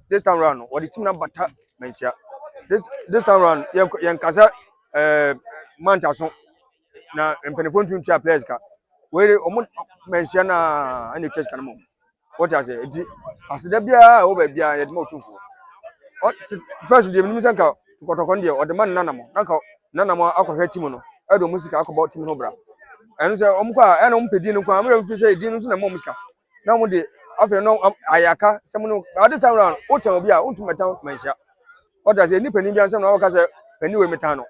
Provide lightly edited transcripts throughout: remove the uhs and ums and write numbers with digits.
this time round what the team number mention this time round yen kasa mantaso na mpenefo ntun players ka we omo mention na any church kan mo what I say edi aseda bia o ba bia ye de mo tunfo first the minimum sanka kotokon de o de man nanamo nanka nanamo akohwe team no edo musika akoba team no bra enu se omo kwa enu mpedi no kwa amre mfi se di no so na mo musika na mo de afa no ayaka se mo no this time round o tan obi a o tun meta mention what I say ni pani bia se na o ka se pani we meta no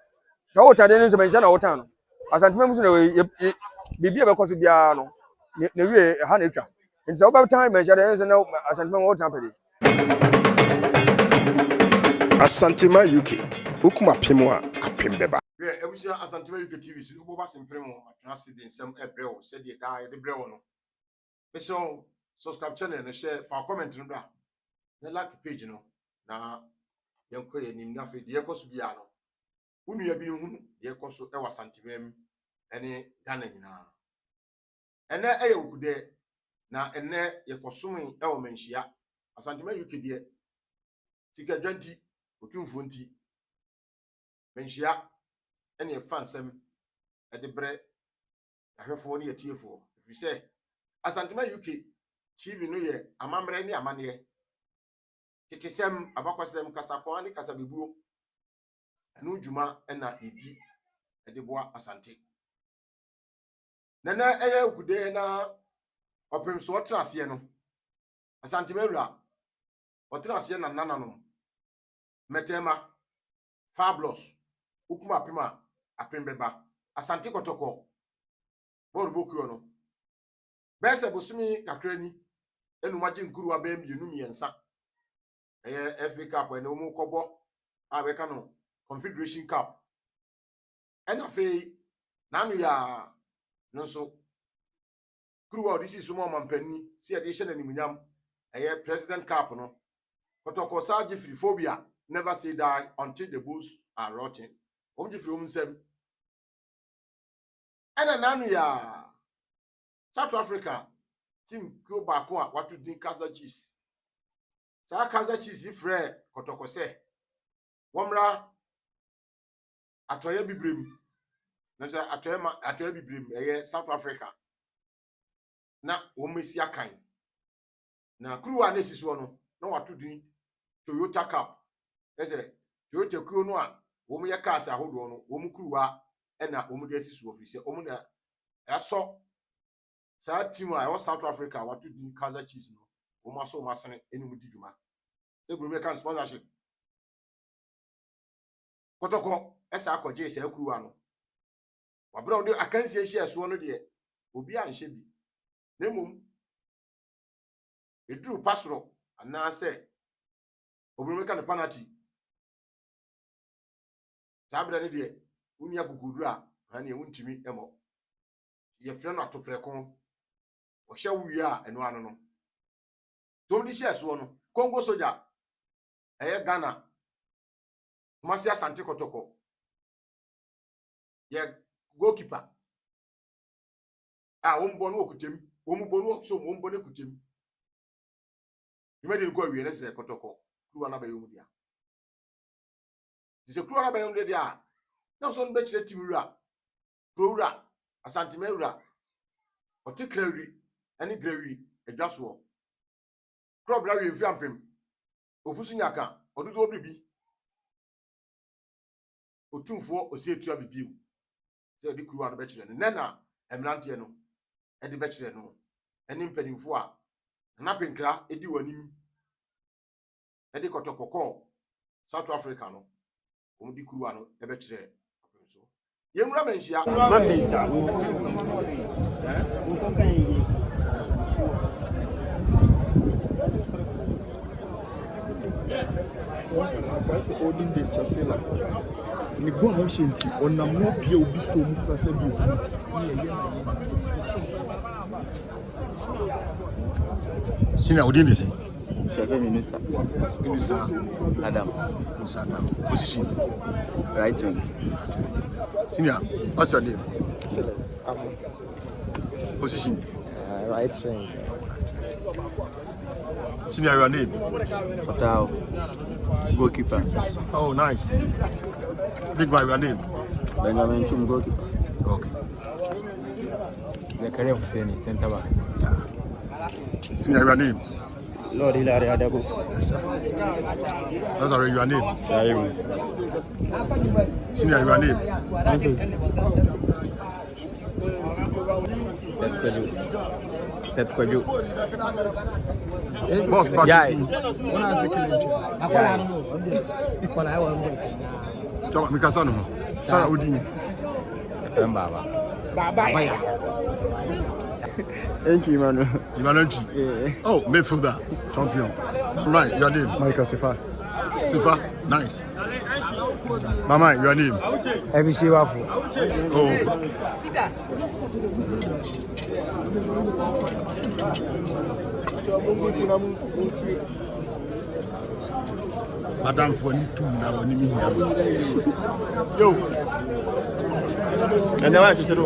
ka o tan de ni se mention na o tan no asantime musu na bibi e be koso bia no ne wie ha na etwa nti se o ba tan mention de se na asantime o tan pedi Asantema UK. Ukuma pimwa apimbeba. Yeah, ebusia Asantema UK TV so bo ba sempremo atrase de nsem ebreo se de da ye de breo no. Be so subscribe channel no share for comment no bra. Na like page no na yenko ye nim na fe de yekoso bia no. Unu ya bi hu de yekoso e Asantema ene Ghana nyina. Ene eye okude na ene yekoso e wo menhia. Asantema UK de tika 20 otumfo nti menhia ene e fansem e de bre ahwefo ne yetiefo if you say Asantema UK TV no ye amamre ne amane titesem abakwasem kasakwa ne kasabebuo anu djuma ena edi e de boa asante nana eye okude na opemso otrase no Asantema wura otrase na nananom metema fabulous ukuma pima apembeba asante kotoko borubokuo no bese bosumi kakrani enumaje nkuru aba mienu miensa eye FA Cup ene omu kobo abeka no Confederation Cup ena fe nanu ya nso kuru wa disi sumo mampani si ade hye na nimunyam eye President Cup no kotoko saje free phobia never say die until the bulls are rotten. Omji from sem. And nanu ya South Africa team go back one what to do Kaizer Chiefs. Sa Kaizer Chiefs ifre kotoko se. Womra atoye bibrem. Na se atoye bibrem eye South Africa. Na womesi akan. Na kruwa nesiso no na watu din Toyota Cup. Ese Toyota kuo no a wo mu ye cars ahodo no wo mu kruwa e na wo mu de asisu ofise wo mu na aso sa team a South Africa watu di Kaizer Chiefs no wo mu aso masene eni mu di djuma e gbe kan sponsorship kotoko esa akoje esa kruwa no wabra no akansi ehia so no de obi a nhye bi nemum eduru pasoro ana se oburu kan penalty sabra ne de unia gugudura ha ne wuntimi emo ye frɛ no atopreko o hye wuyi a eno ano no tom di hye so no Congo Soldier eye Ghana Kumasi Asante Kotoko ye goalkeeper wombo no okutem wombo no so wombo ne kutem imedi go wie ne se Kotoko kuwa na bayo mu dia dise kuwa na bayo mu dia na so no be kire team wura wura Asantema wura otikrawi ani grawi adwaso kro bra wi mfi ampem ofusu nyaka odudu obibi otumfo osietu abibiu se di kuwa na be kire ne na emrante no e di be kire no eni mpanimfo a na penkra edi wanim edi kotokoko South Africa no di kuruwa no ebe kire so yemura menhia Mamita That's the olden days Chastela. Ni go how shinti on na mo pie obi sto mu kwasa bi. Sina odin dey say Seven Minusa. Adam. Position. Right wing. Senior, what's your name? Philip. Position. Right wing. Senior, your name? Fatao. Goalkeeper. Oh, nice. Big boy, your name? Benjamin Chum, goalkeeper. Okay. Zakaria Hussein, centre back. Yeah. Senior, your name? Lord Hilary Adabu. That's already your name. Shaibu. Senior, your name? Francis. Set Kweju. Boss back. Yeah. Chama Mikasano. Sarah Udin. Baba. Thank you, man. Imananchi. Oh, midfielder. Champion. Right, your name? Michael Sifa. Sifa. Nice. Mama, your name? FBC Wafu. Oh. Madam for ni two na woni mi hia. Yo. And then what you said?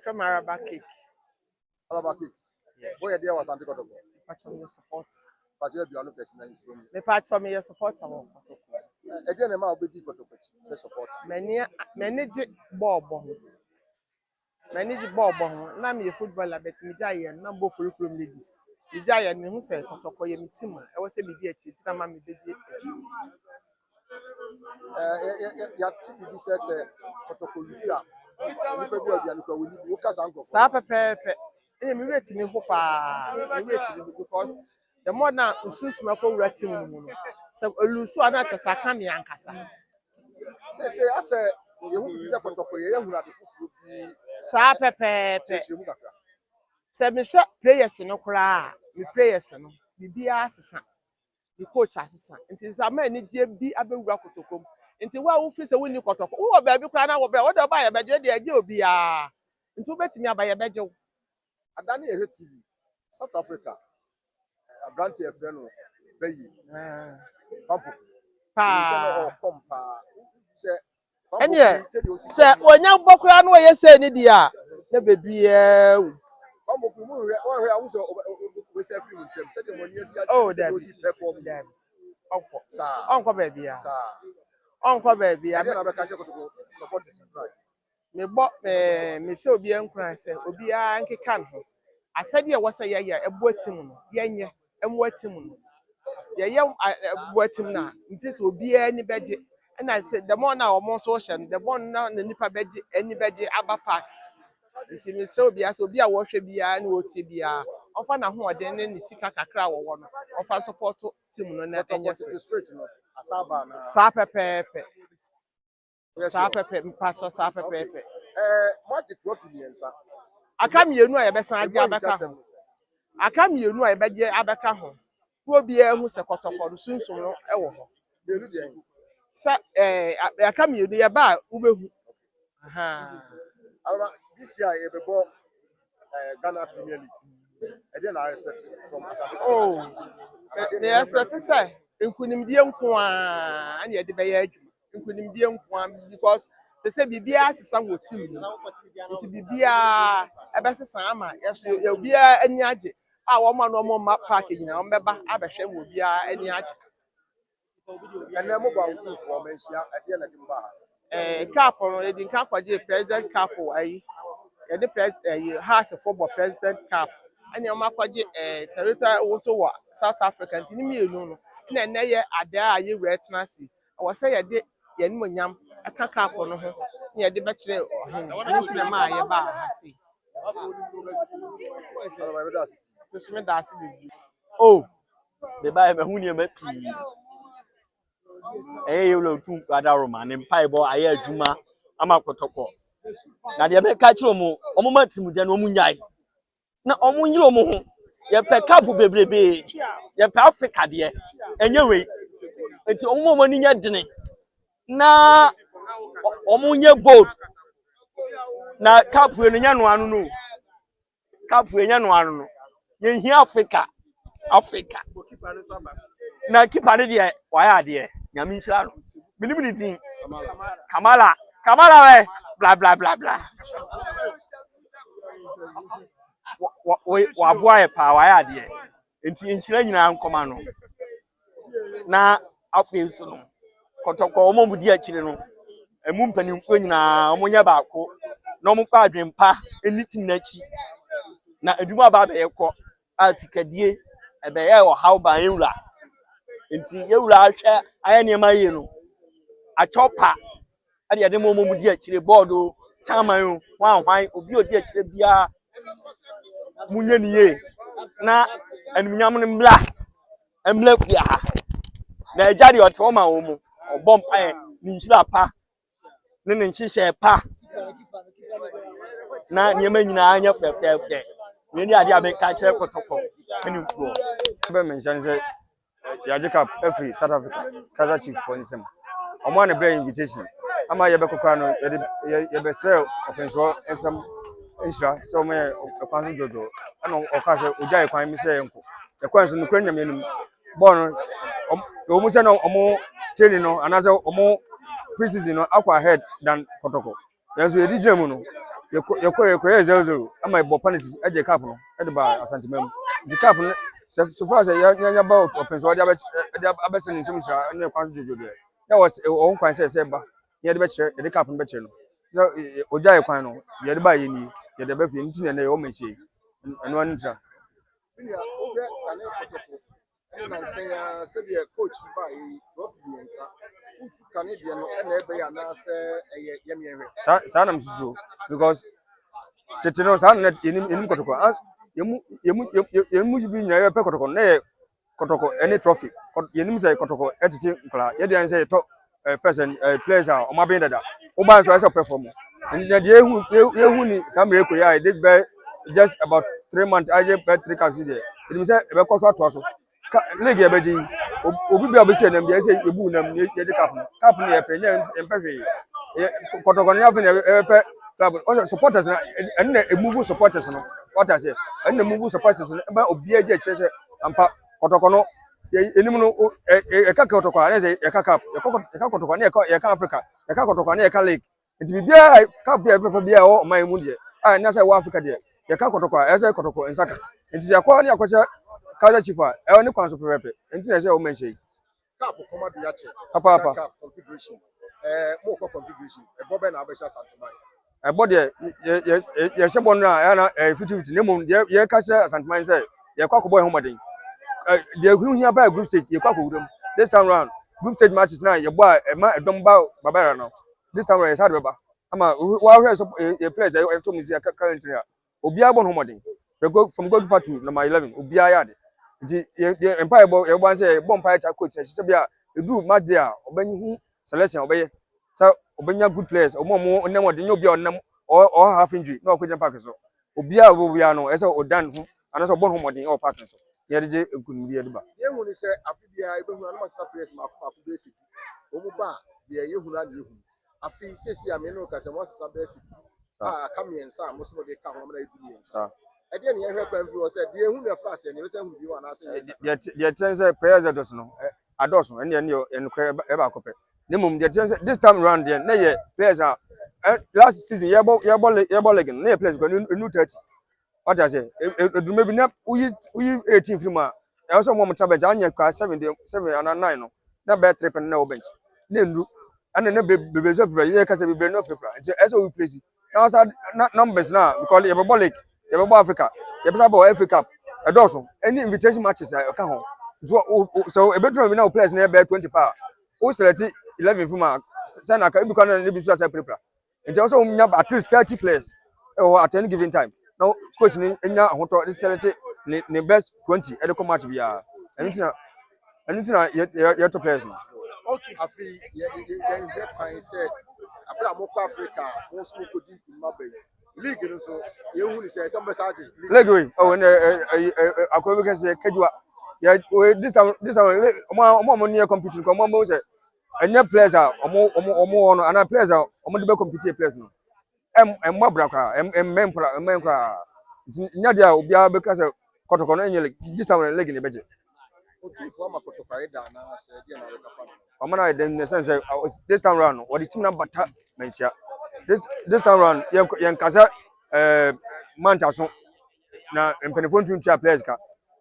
From Araba cake. Alaba cake. Where your dear was anti-cotton. Patch on your support. But you have your person is from. Me patch on your support. Again, a man will be cotton. Say support. Many bob. Many bob. Now me a footballer, but me giant number for room ladies. The giant who said, Kotokoye Mitima. I was a media cheat. I'm a media. Sapa pepe. Me rate me hope because the more now usus mako rating mu. So olusu ana chesa ka me ankasa. Say I say you who be Kotokoye you na the fufu bi Sapa pepe. Se me hwe players no kura me players no bibia asesa. The coach asesa. Nti sama ni die bi abewura Kotokom. Nti wa wo fi se woni Kotoko. Wo ba bi kura na wo ba wo do ba ya beje de age obi a. Nti wo betimi aba ya beje. Adani Ehe TV South Africa Abrante friend no bayi pampo Pa. Kompa se Ene se onya bokura no ye se ni dia na bebia wu. pampo mu hwe awu so we se film ntem se de money esi Oh, that perform them. Onko. sa Onko bebia. sa Onko bebia. ade na be ka she Kotoko support is try Me bo me se obi ankura se obi a nkeka no. Asade e wose ye ebo atim no. Yenye emu atim no. Ye ebo atim na nti se obi ani beje. Na se the more na omo so hye no the more na nipa beje ani beje aba park. Nti me se obi a wo hwe bia na wo tie bia. Ofa na ho ode ne sika kakra wo no. Ofa support team no na enye straight no asaba na sa pepepe. Sa pepe mpacho sa pepepe. What the trophy yensa Aka mienu a yebesan age abeka ho. Aka mienu a yebeje abeka ho. Wo bia hu se Kotoko no sunsun no e wo ho. de lu de Sa aka mienu ye ba wo behu. Alma, this year you be Ghana Premier League. I didn't expect from Asante. Oh, me expect say nkunimdie nko a na ye de be ya adwuma. Nkunimdie nko a because they say bibia asesa wo team no. Nti bibia ebesesa ama ye bibia ani age. A wo ma no mo ma park nyina wo beba abehwe wo bibia ani age. And then mobile two for mention at the end of the bar. Cap no ye din ka kwaje president cap ayi. Ye de president House of Football president cap. Ani o makwaje territory also wa South Africa ntini mienu no na enye ada a ye retna si wo say ye de ye nimonyam aka cap no ho na ye de be kire ohen ntini ma ye ba ha si so me da si bibi Oh, the buy me hu niam pi. You lo tu father Roma ne mpai bo aye adwuma ama kotoko. Na de me ka kire mo omo matim de no munyai. Na omo nyiro mo ho. Ye pe kapu bebrebe. Ye pe Africa de. Enye we. Enti omo mo ni nya dene. Na omo nye gold. Na kapu enya no anu no. Kapu enya no anu no. Ye hi Africa. Africa. Na keeper ne de why ade. Nyame nshira no. Minim ni tin. Kamala we. Blah blah blah blah. Wa boy pa why ade. Enti nshira nyina nkoma no. Na afi so no. Kotoko omo mudi akire no. Emu mpanimfo nyina omo nya baako. Na omo fa adwempa enitim na chi. Na edwuma ba be yekọ asikadie ebe ye o how ba ewura. Enti ewura ahwe aye niam aye no. Achopa ade ade mo mudi akire board o chairman o hwan obi odi akire bia munye niye na enumnyam ne mla fia ha na ejari oto ma wo mu obom pa ni nhira pa ne nhihye pa na niam nyina anya fefefe ni ade abeka kire kotoko enimfuo be mention say Yaje Cup every South Africa Kaizer Chiefs for nsem omo an be invitation ama ye be kokra no ye be sell openso nsem insha so me okwanso dodo ana oka say ojai kwan mi say enko ye kwan so nukra nyam enum born omo say no omo training no anaze omo preseason no akwa ahead than Kotoko yenso ye DJ mu no ye 0-0 ama bo penalties Yaje Cup no e de ba Asante Mem the Cup no so far as ya about open so dia abese ni nsem sha na kwan jojo de ya was o kwan say ba ya de be kire de cap no be kire no oja kwan no ya de ba ye ni ya de be fi nti na o mechi eno an ntra And say coach by trophy yensa. Ufu Canadian no na ebe ya na say yemienwe. Sa na msusu because teteno sa na enim Kotoko yemu jibi nya ye pe Kotoko na Kotoko any trophy yenim say Kotoko etiti nkla ye dey say to first players are omaben dada oban so say perform and the ehu ni samre ko ya did be just about 3 months I just 3 caps there it means say e be koso ato so league e be di obi bia be say na bia say ebu na ye dey cap no ye pe nya empehwe Kotoko nya fe na pe club all supporters na and e move supporters no what I say and the move supporters no ba obi aje kire ampa Kotoko no enim no e ka Kotoko na say e ka cap e ka Kotoko na e ka Africa e ka Kotoko na e ka league nti bibia cap bia pepa bia o man mu de na say wa Africa de e ka Kotoko e say Kotoko nsaka nti ya kwa na akwacha Kaizer Chiefs e oni kwan so pepe nti na say o menche Cap come be yache. papa Configuration. More configuration. E bobe na abesha Santimai. ebo de ye shebo no ya na 50-50 nemo ye ka say Asante Man say ye kwa kobo homoden the who here by group stage ye kwa kodum this time round group stage matches na ye boy e ma edom ba babara no this time round ye sad beba ama wa hwe so ye players e to music currently obi abon homoden we go from goalkeeper to number 11 obi ayade the empire bo ye bo say bo empire cha coach say bia edu match there obanyi hu selection obaye so obanya good players omo onam ode nyobi onam or half injury no ko jump so obi a no e say odan hu ana so bon homoden o park so ye de ekunudi ediba Ye hu ni say afibia ebe hu na ma players ma ko basic. Omu ba ye hu na ye hu. afi sesi a me no ka se mo sesa besi aka miensa mo so de ka ho na edu miensa e de ne ye hwe kwan fi o se de ehu na fra se ne be se hu bi wa na se de tense prayers ados no ados no ene enukre e ba kope ne mum de tense this time round there na ye players last season ye bo legend na ye players go new 30 what I say do maybe na uyi 18 film a e so mo mta bench anya kwa 7 and 9 no na be 3 pen na o bench na ndu ana na be so pre ye ka se be no pre nti e so we place now numbers now because you be league you be Africa you be about Africa e do so any invitation matches ka ho so e be do me now players na be 20 power o select 11 film a say na ka e be kwa na be so say prepare nti also we have at least 30 players at any given time. Now, coach ni enya ahoto this select the best 20 e dey come match bia. Anything you to players no. Okay. Afi ye get kan say abra mo ko Africa mo so ko di mabay. League no so ye hu ni say some message league we when akobe can say kejua ya this time omo near competing ko omo say enya players omo no ana players omo dey compete players no. Emma brakra emempra nya dia obi a be ka se kotoko no enye this time league ni beje otu fo ma kotoko ida na se dia na ka fa omana in the sense this time round what the team number mentia this time round yen kasa manta so na empenefo ntun players ka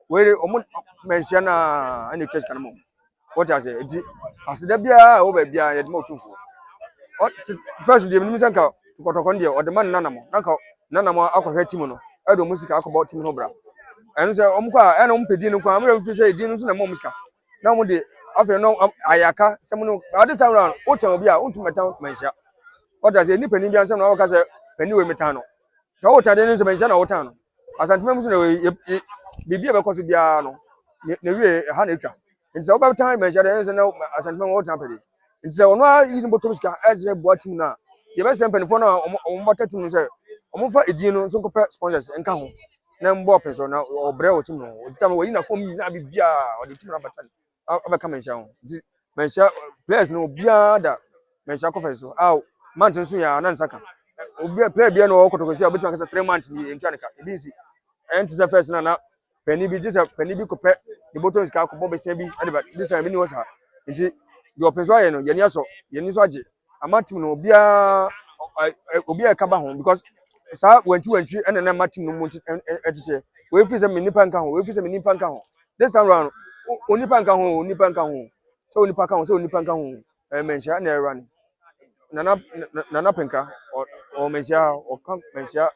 we omo mentia na any church kan mo what I say asida bia o ba bia ye mo tunfo first the minimum sanka kotoko ndie o de man nanamo akɔhwɛ team no edo musika akɔbɔ team no bra enu se omko a eno mpedi no kwa amre mfi se di no so na mo musika na mo de afa no ayaka se mo no this time round o tan obi a o ntuma tan manhia o da se ni pani bia se na o ka se pani we metan no so o tan de no se manhia na o tan no asantuma musu na bibia be koso bia no na wie ha na etwa nti se o ba tan manhia de se na asantuma o tan pedi nti se ono a yi no botom sika e je bo team na ye be se panifo na o mbota team no se o fa edin no so kopɛ sponsors enka ho na mbo peso na obre o team no o ti sama we na kom na bibia o de team na batan abeka menhia ho nti menhia players no bia da menhia ko feso man tun so ya na nsaka obi player bia no o kotokosi obetu aka 3 months ni entwanika ebi si enti se first na pani bi just pani bi kopɛ the bottom ska ko bobe se bi ade this time bi ni wosa nti your peso aye no ye ni so age ama team no bia ka ba ho because sa wantu ene na ma team no mo etete we fi se minipa nka ho this time round onipa nka ho so onipa nka ho menhia na run nana penka o menhia o kan menhia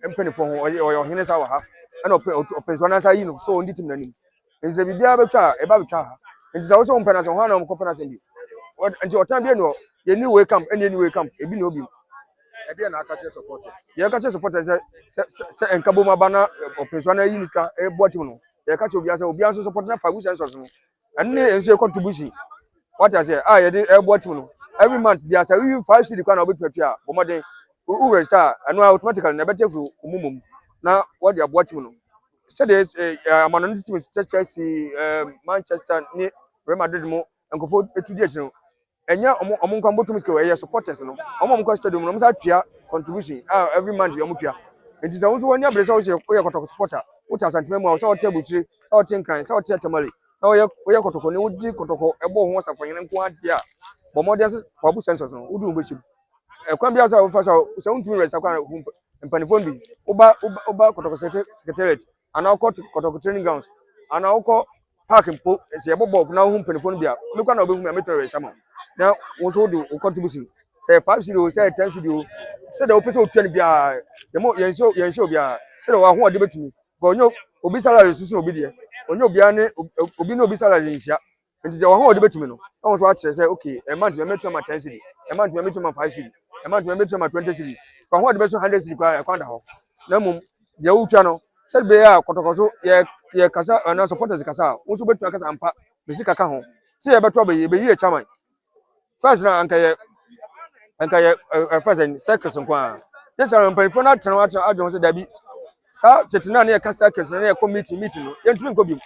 empenifo ho o hene sa wa ha ena o penso na sa yi no so on team na nim nze bibia betwa e ba betwa ha nti sa wo so mpena se ho na mo kopena se bi nti o tan bi no ye ni way camp ebi na obi e na aka che supporters ye ka che supporters se enkabo mabana operation na yiniska e bo team no ye ka che obi aso support na fa sensors no enne enso contribution what I say ye dey e bo team no every month bi asa we 5 cedi kwa na obetwatwa a bomoden u register anu automatically na bete fru umumum na what dey abo team no say dey amano team Chelsea Manchester ni Real Madrid mo enkofo etudi echi no enya omo nkwa botum ske we supporters no omo nkwa stadium no msa tua contribution every month we omo tua enti sa won so wani abresa wo se we kotoko supporter wo ta santime mo so wo tia butire so wo tia nkran so wo tia tamale na we kotoko ni wo di kotoko ebo ho safanyen nko ade a bomode se fabu sensors no wo du mbechi ekwan bia sa wo fa sa so won tu resa kwa mpanifo bi oba kotoko secretariat ana kotoko training grounds ana wo park mpo se ebobo na wo mpanifo bia me kwa na obehu me metro resa ma na wo so do contribution say 5 cedi say 10 cedi say the opeso otua ni bia yenso bia say the ho ode betumi go nyo obi salary susu obi de onyo bia ne obi no obi salary nhia nti the ho ode betumi no na wo so a kire say okay a month me metu ma 10 cedi a month me metu ma 5 cedi a month me metu ma 20 cedi so ho ode beso 100 cedi kwa kwanda ho na mum de wo tua no say be ya kotokoso ye kasa na supporters kasa wo so betumi kasa ampa mesika ka ho say ye beto be yi chairman first na anka ye first and second kwa this are people na tena wa ajo so dabi sa tetina na ye kasa kesa na ye committee meeting no ye ntumi nkobi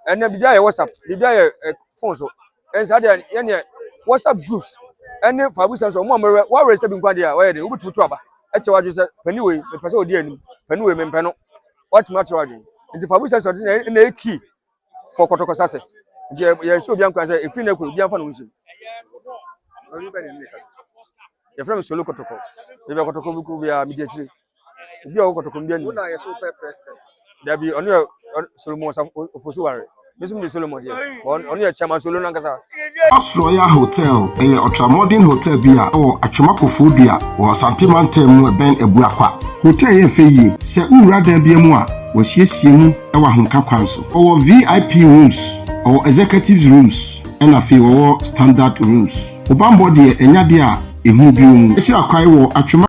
ena bibia ye WhatsApp bibia ye phone so en sa de ye ne WhatsApp groups any Fabu sense or more, what rest in Quadia, where they will to trouble. At what you said, Penny, the person did, Penny, Mempano, what much charging. And the Fabu sense in a key for Kotoko success. Yeah, so young question if you know could be a fun with you. Your friend is Solo Kotoko. Maybe Kotoko could be immediately. Be all Kotoko. There be on your Solomon for Suari. This is Solomon here. On your Chama Solo Nankasa. Royal Hotel, a ultra-modern hotel beer or a Chumako food beer or Santimantem Ben Ebuakwa. Hotel Feye, Se Uraden Biemwa, was yes, Simu, our Honka Council, or VIP rooms, or executive rooms, and a few standard rooms. Obambo dear, and Yadia, a Mubium, Echa Kaiwo, a Chuma.